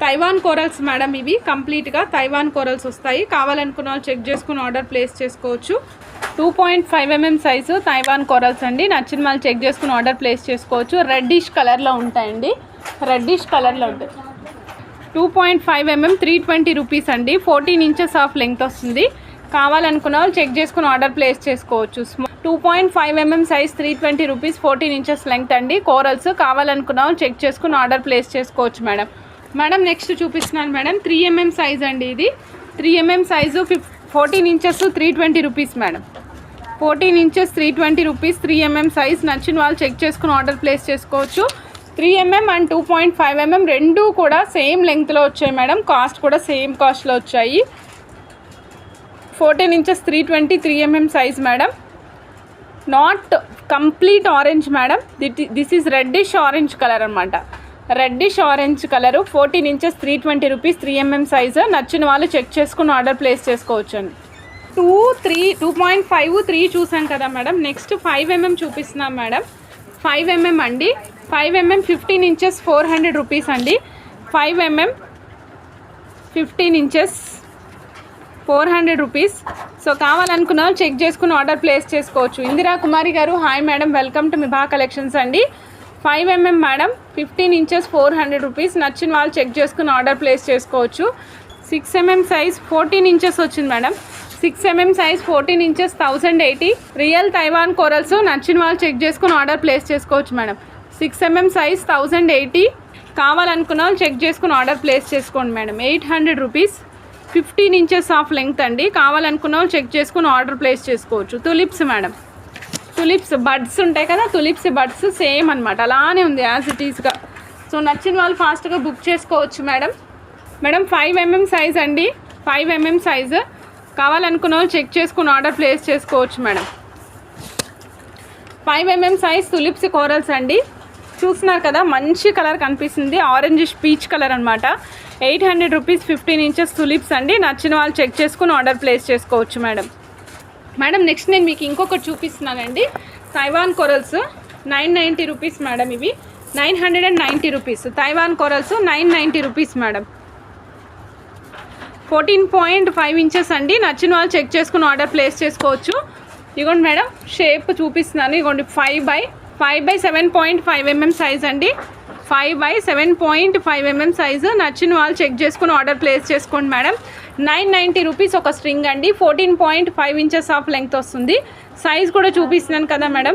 Taiwan corals madam, ఇవి కంప్లీట్గా Taiwan corals వస్తాయి. కావాలనుకున్న వాళ్ళు చెక్ చేసుకుని ఆర్డర్ ప్లేస్ చేసుకోవచ్చు. 2.5 mm సైజు తైవాన్ కోరల్స్ అండి. నచ్చిన వాళ్ళు చెక్ చేసుకుని ఆర్డర్ ప్లేస్ చేసుకోవచ్చు. రెడ్డిష్ కలర్లో ఉంటాయండి, రెడ్డిష్ కలర్లో ఉంటుంది. 2.5 mm 320 రూపీస్ అండి. 14 ఇంచెస్ ఆఫ్ లెంగ్త్ వస్తుంది. కావాలనుకున్న వాళ్ళు చెక్ చేసుకుని ఆర్డర్ ప్లేస్ చేసుకోవచ్చు. 2.5 mm size 320 rupees, 14 inches length అండి. కోరల్స్ కావాలనుకున్న వాళ్ళు చెక్ చేసుకుని ఆర్డర్ ప్లేస్ చేసుకోవచ్చు మేడం. మేడం నెక్స్ట్ చూపిస్తున్నాను మేడం, 3 mm సైజ్ అండి. ఇది 3 mm size 14 inches 320 rupees madam. 14 inches 320 rupees, 3 mm size. నచ్చిన వాళ్ళు చెక్ చేసుకుని ఆర్డర్ ప్లేస్ చేసుకోవచ్చు. 3 mm అండ్ 2.5 mm రెండు కూడా సేమ్ లెంగ్త్లో వచ్చాయి మేడం. కాస్ట్ కూడా సేమ్ కాస్ట్లో వచ్చాయి. 14 inches 320, 3 mm size madam. Not complete orange madam, this is reddish orange colour అనమాట. Reddish orange colour. 14 inches 320 rupees, 3 mm size. నచ్చిన వాళ్ళు చెక్ చేసుకుని ఆర్డర్ ప్లేస్ చేసుకోవచ్చు అండి. 2.5, 3 చూసాం కదా మేడం. నెక్స్ట్ 5 mm చూపిస్తున్నాం మేడం. 5 mm అండి. 5 mm 15 ఇంచెస్ 400 రూపీస్ అండి. 5 mm 15 ఇంచెస్ 400 రూపీస్. సో కావాలనుకున్న వాళ్ళు చెక్ చేసుకుని ఆర్డర్ ప్లేస్ చేసుకోవచ్చు. ఇందిరా కుమారి గారు, hi madam, welcome to Mibha collections అండి. 5 mm మేడం, 15 ఇంచెస్ 400 రూపీస్. నచ్చిన వాళ్ళు చెక్ చేసుకుని ఆర్డర్ ప్లేస్ చేసుకోవచ్చు. 6 mm సైజ్ 14 ఇంచెస్ వచ్చింది madam. 6 mm size 14 inches 1080. Real Taiwan corals. నచ్చిన వాళ్ళు చెక్ చేసుకుని ఆర్డర్ ప్లేస్ చేసుకోవచ్చు మేడం. 6 mm size 1080. కావాలనుకున్న వాళ్ళు చెక్ చేసుకుని ఆర్డర్ ప్లేస్ చేసుకోండి madam. 800 rupees. 15 inches of length అండి. కావాలనుకున్న వాళ్ళు చెక్ చేసుకుని ఆర్డర్ ప్లేస్ చేసుకోవచ్చు. తులిప్స్ మేడం, తులిప్స్ బడ్స్ ఉంటాయి కదా, తులిప్స్ బడ్స్ సేమ్ అనమాట, అలానే ఉంది యాజ్ ఇట్ ఈస్గా. సో నచ్చిన వాళ్ళు ఫాస్ట్గా బుక్ చేసుకోవచ్చు మేడం. మేడం 5 mm సైజ్ అండి. 5 mm సైజు. కావాలనుకున్న వాళ్ళు చెక్ చేసుకుని ఆర్డర్ ప్లేస్ చేసుకోవచ్చు madam. 5 mm size tulips corals అండి. చూస్తున్నారు కదా, మంచి కలర్ కనిపిస్తుంది, ఆరెంజిష్ పీచ్ కలర్ అనమాట. 800 రూపీస్, 15 ఇంచెస్ తులిప్స్ అండి. నచ్చిన వాళ్ళు చెక్ చేసుకుని ఆర్డర్ ప్లేస్ చేసుకోవచ్చు మేడం. మేడం నెక్స్ట్ నేను మీకు ఇంకొకటి చూపిస్తున్నానండి. Taiwan corals 990 rupees madam. ఇవి 990 rupees. Taiwan corals 990 rupees madam. 14.5 inches అండి. నచ్చిన వాళ్ళు చెక్ చేసుకుని ఆర్డర్ ప్లేస్ చేసుకోవచ్చు. ఇగోండి మేడం, షేప్ చూపిస్తున్నాను. ఇగోండి 5/7.5 mm సైజ్ అండి. 5/7.5 mm సైజు. నచ్చిన వాళ్ళు చెక్ చేసుకుని ఆర్డర్ ప్లేస్ చేసుకోండి మేడం. 990 రూపీస్ ఒక స్ట్రింగ్ అండి. 14.5 ఇంచెస్ ఆఫ్ లెంగ్త్ వస్తుంది. సైజ్ కూడా చూపిస్తున్నాను కదా మేడం.